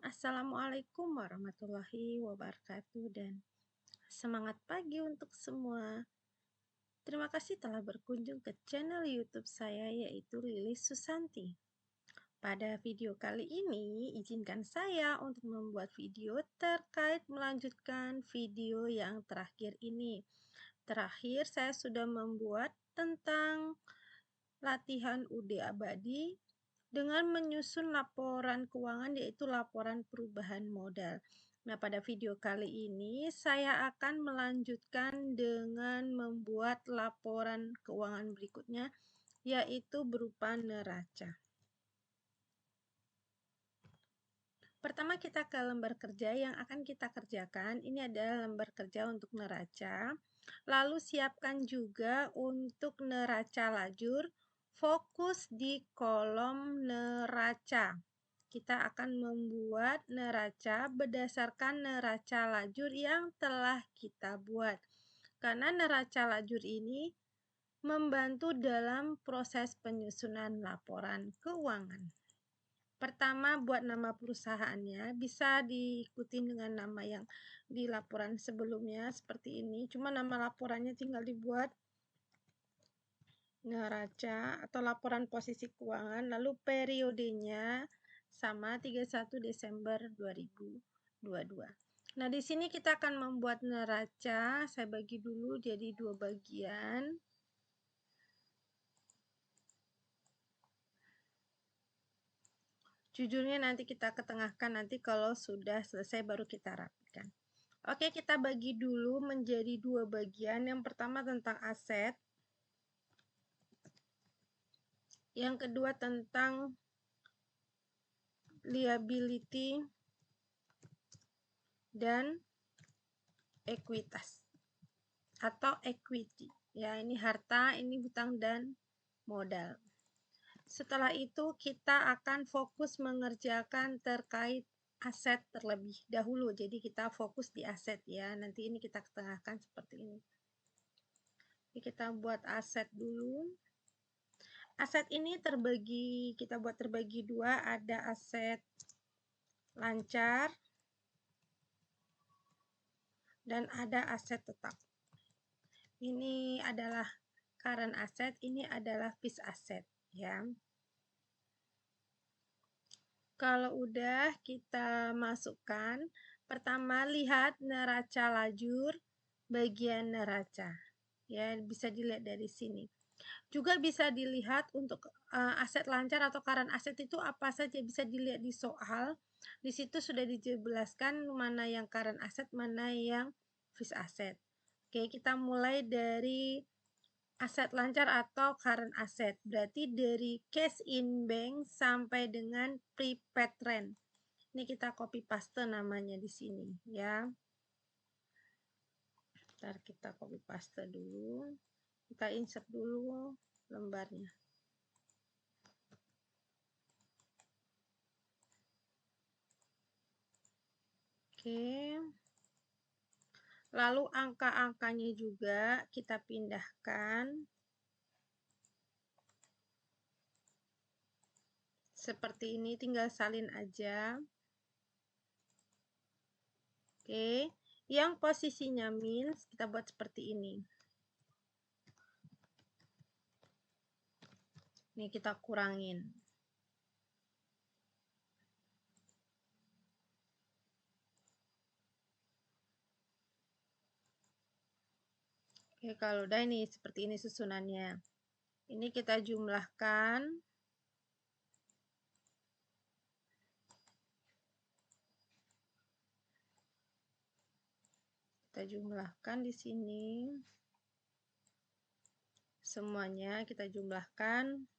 Assalamualaikum warahmatullahi wabarakatuh dan semangat pagi untuk semua. Terima kasih telah berkunjung ke channel YouTube saya yaitu Lilis Susanti. Pada video kali ini, izinkan saya untuk membuat video terkait melanjutkan video yang terakhir ini. Terakhir, saya sudah membuat tentang latihan UD abadi dengan menyusun laporan keuangan yaitu laporan perubahan modal. Nah, pada video kali ini saya akan melanjutkan dengan membuat laporan keuangan berikutnya yaitu berupa neraca. Pertama kita ke lembar kerja yang akan kita kerjakan. Ini adalah lembar kerja untuk neraca. Lalu siapkan juga untuk neraca lajur. Fokus di kolom neraca. Kita akan membuat neraca berdasarkan neraca lajur yang telah kita buat. Karena neraca lajur ini membantu dalam proses penyusunan laporan keuangan. Pertama, buat nama perusahaannya. Bisa diikuti dengan nama yang di laporan sebelumnya seperti ini. Cuma nama laporannya tinggal dibuat neraca atau laporan posisi keuangan. Lalu periodenya sama 31 Desember 2022. Nah, di sini kita akan membuat neraca. Saya bagi dulu jadi 2 bagian. Jujurnya nanti kita ketengahkan, nanti kalau sudah selesai baru kita rapikan. Oke, kita bagi dulu menjadi 2 bagian. Yang pertama tentang aset. Yang kedua tentang liability dan ekuitas atau equity. Ya, ini harta, ini hutang dan modal. Setelah itu kita akan fokus mengerjakan terkait aset terlebih dahulu. Jadi kita fokus di aset ya. Nanti ini kita ketengahkan seperti ini. Jadi kita buat aset dulu. Aset ini kita buat terbagi 2. Ada aset lancar dan ada aset tetap. Ini adalah current asset, ini adalah fixed asset ya. Kalau udah kita masukkan, pertama lihat neraca lajur bagian neraca. Ya, bisa dilihat dari sini. Juga bisa dilihat untuk aset lancar atau current asset itu apa saja, bisa dilihat di soal. Di situ sudah dijelaskan mana yang current asset, mana yang fixed asset. Oke, kita mulai dari aset lancar atau current asset. Berarti dari cash in bank sampai dengan prepaid rent. Ini kita copy paste namanya di sini ya. Ntar kita copy paste dulu. Kita insert dulu lembarnya. Oke. Lalu angka-angkanya juga kita pindahkan. Seperti ini, tinggal salin aja. Oke. Yang posisinya minus, kita buat seperti ini. Ini kita kurangin. Oke, kalau udah ini seperti ini susunannya. Ini kita jumlahkan. Kita jumlahkan di sini. Semuanya kita jumlahkan.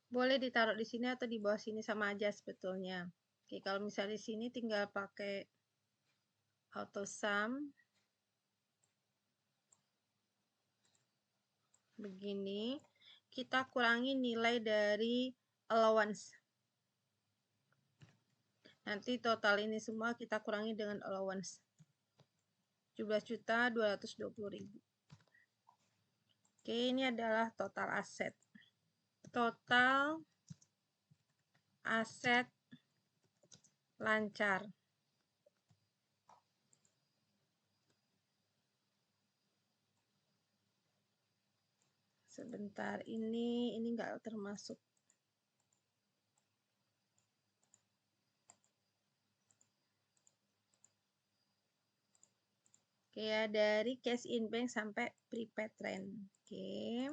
Boleh ditaruh di sini atau di bawah sini sama aja sebetulnya. Oke, kalau misalnya di sini tinggal pakai auto sum. Begini, kita kurangi nilai dari allowance. Nanti total ini semua kita kurangi dengan allowance. 17.220.000. Oke, ini adalah total aset. Total aset lancar. Sebentar, ini enggak termasuk. Oke ya, dari cash in bank sampai prepaid rent. Oke.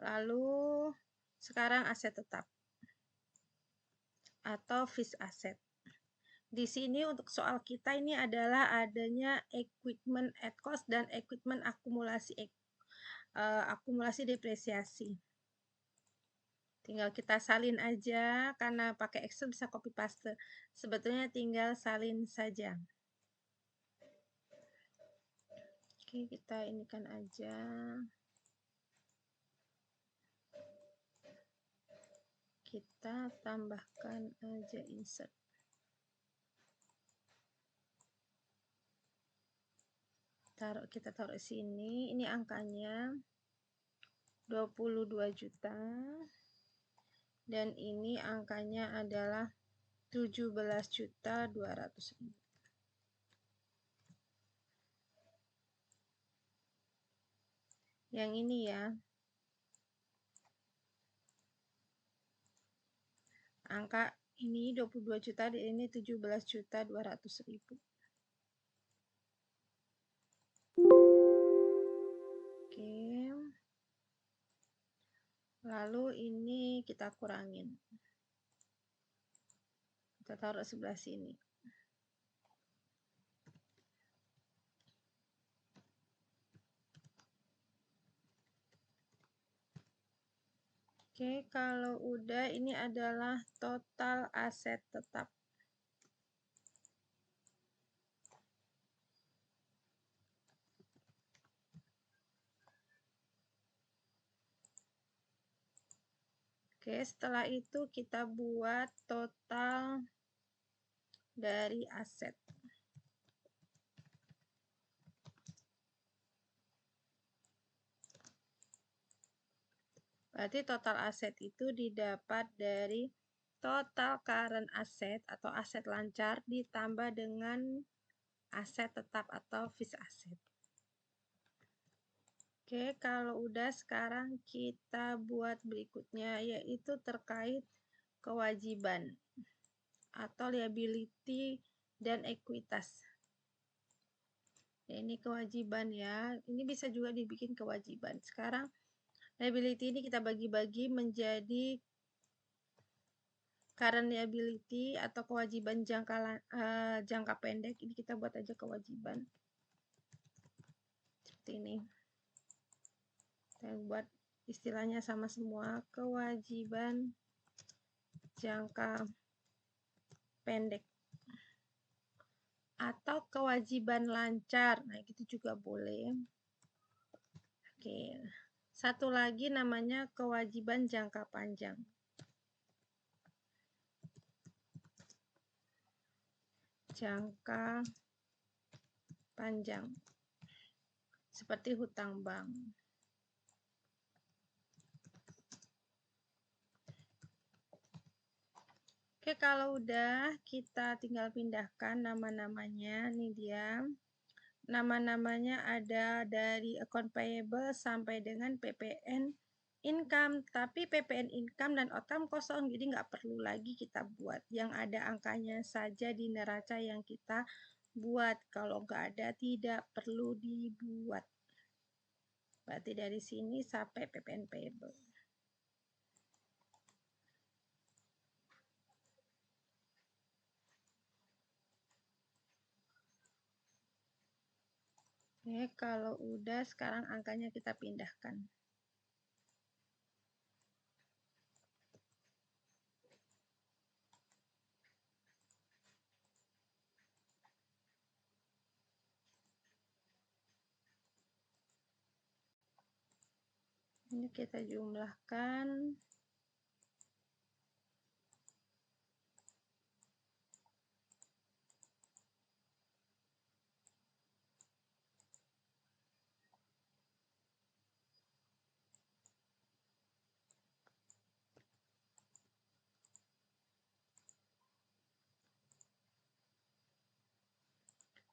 Lalu sekarang aset tetap atau fixed asset. Di sini untuk soal kita ini adalah adanya equipment at cost dan equipment akumulasi depresiasi. Tinggal kita salin aja, karena pakai Excel bisa copy paste. Sebetulnya tinggal salin saja. Oke, kita inikan aja. Kita tambahkan aja insert. Kita taruh sini. Ini angkanya 22 juta. Dan ini angkanya adalah 17.200.000. Yang ini ya. Angka ini 22 juta, dan ini 17.200.000. Oke. Lalu ini kita kurangin. Kita taruh sebelah sini. Oke, kalau udah, ini adalah total aset tetap. Oke, setelah itu kita buat total dari aset. Berarti total aset itu didapat dari total current asset atau aset lancar ditambah dengan aset tetap atau fixed asset. Oke, kalau udah, sekarang kita buat berikutnya, yaitu terkait kewajiban atau liability dan ekuitas. Ya, ini kewajiban ya. Ini bisa juga dibikin kewajiban. Sekarang liability ini kita bagi-bagi menjadi current liability atau kewajiban jangka pendek. Ini kita buat aja kewajiban. Seperti ini. Saya buat istilahnya sama semua, kewajiban jangka pendek atau kewajiban lancar. Nah, gitu juga boleh. Oke. Satu lagi namanya kewajiban jangka panjang. Jangka panjang. Seperti hutang bank. Oke, kalau udah, kita tinggal pindahkan nama-namanya. Ini dia. Nama-namanya ada dari account payable sampai dengan PPN income. Tapi PPN income dan outcome kosong, jadi nggak perlu lagi kita buat. Yang ada angkanya saja di neraca yang kita buat. Kalau nggak ada, tidak perlu dibuat. Berarti dari sini sampai PPN payable. Oke, kalau udah, sekarang angkanya kita pindahkan. Ini kita jumlahkan.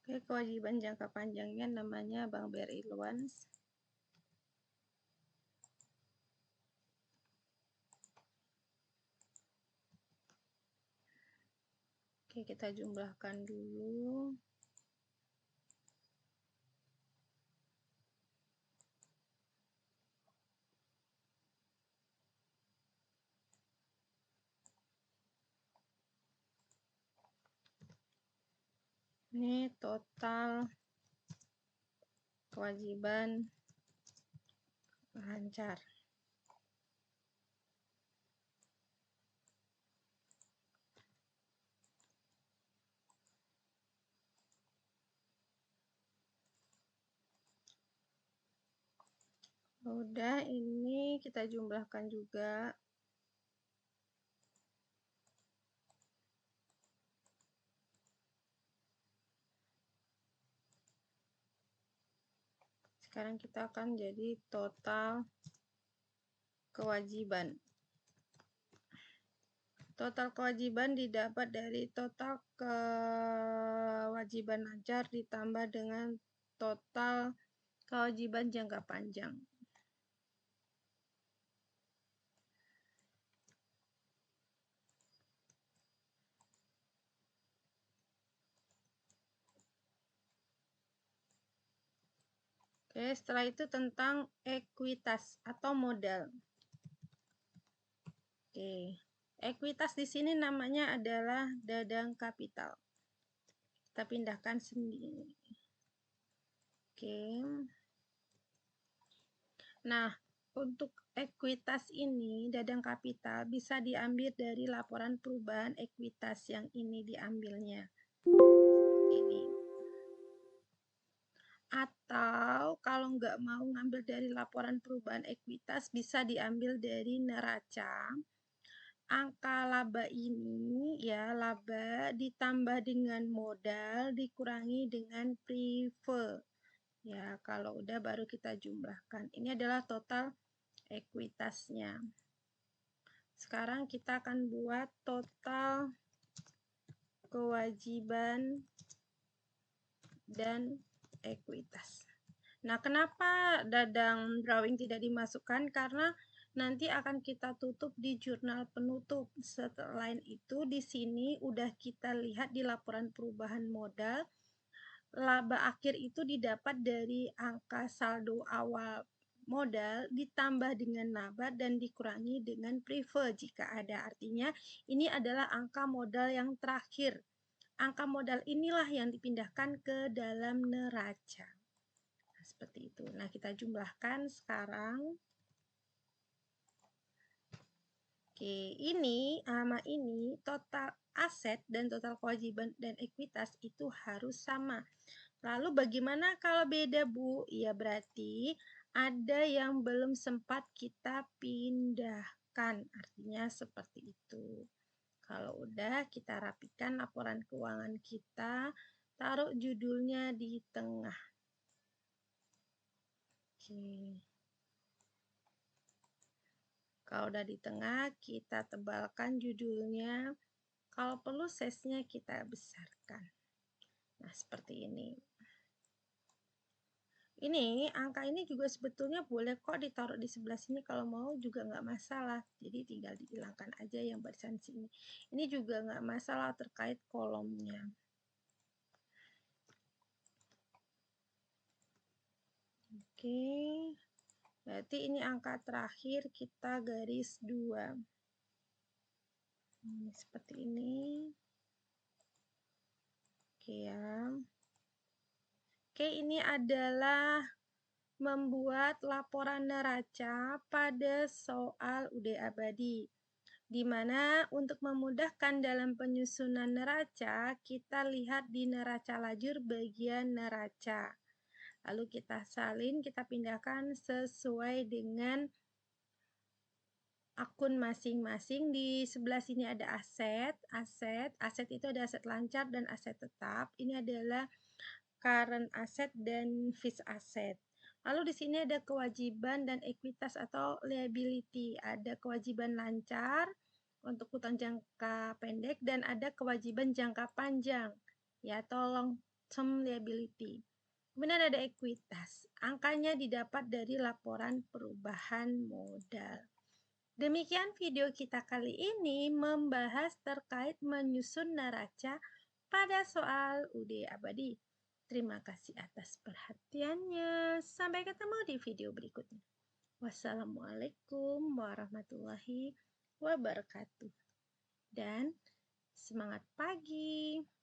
Oke, kewajiban jangka panjangnya namanya Bank BRI Loans. Oke, kita jumlahkan dulu. Ini total kewajiban lancar. Udah, ini kita jumlahkan juga. Sekarang kita akan jadi total kewajiban. Total kewajiban didapat dari total kewajiban lancar ditambah dengan total kewajiban jangka panjang. Oke, setelah itu tentang ekuitas atau modal. Oke, ekuitas di sini namanya adalah dadang kapital. Kita pindahkan sendiri. Oke. Nah, untuk ekuitas ini, dadang kapital bisa diambil dari laporan perubahan ekuitas yang ini diambilnya. Seperti ini. Atau kalau nggak mau ngambil dari laporan perubahan ekuitas, bisa diambil dari neraca. Angka laba ini, ya, laba ditambah dengan modal dikurangi dengan prive. Ya, kalau udah baru kita jumlahkan. Ini adalah total ekuitasnya. Sekarang kita akan buat total kewajiban dan ekuitas. Nah, kenapa dadang drawing tidak dimasukkan? Karena nanti akan kita tutup di jurnal penutup. Selain itu, di sini udah kita lihat di laporan perubahan modal, laba akhir itu didapat dari angka saldo awal modal ditambah dengan laba dan dikurangi dengan prive jika ada. Artinya, ini adalah angka modal yang terakhir. Angka modal inilah yang dipindahkan ke dalam neraca. Nah, seperti itu. Nah, kita jumlahkan sekarang. Oke, ini sama ini total aset dan total kewajiban dan ekuitas itu harus sama. Lalu bagaimana kalau beda, Bu? Ya berarti ada yang belum sempat kita pindahkan. Artinya seperti itu. Kalau udah, kita rapikan laporan keuangan kita, taruh judulnya di tengah. Oke. Kalau udah di tengah, kita tebalkan judulnya. Kalau perlu size-nya kita besarkan. Nah, seperti ini. Ini, angka ini juga sebetulnya boleh kok ditaruh di sebelah sini, kalau mau juga nggak masalah. Jadi tinggal dihilangkan aja yang barisan sini. Ini juga nggak masalah terkait kolomnya. Oke, berarti ini angka terakhir, kita garis 2. Seperti ini. Oke ya. Oke, ini adalah membuat laporan neraca pada soal UD Abadi, di mana untuk memudahkan dalam penyusunan neraca, kita lihat di neraca lajur bagian neraca. Lalu kita salin, kita pindahkan sesuai dengan akun masing-masing. Di sebelah sini ada aset. Aset itu ada aset lancar dan aset tetap. Ini adalah current asset dan fixed asset. Lalu di sini ada kewajiban dan ekuitas atau liability. Ada kewajiban lancar untuk utang jangka pendek dan ada kewajiban jangka panjang, ya, tolong term liability. Kemudian ada ekuitas. Angkanya didapat dari laporan perubahan modal. Demikian video kita kali ini membahas terkait menyusun neraca pada soal UD abadi. Terima kasih atas perhatiannya. Sampai ketemu di video berikutnya. Wassalamualaikum warahmatullahi wabarakatuh. Dan semangat pagi!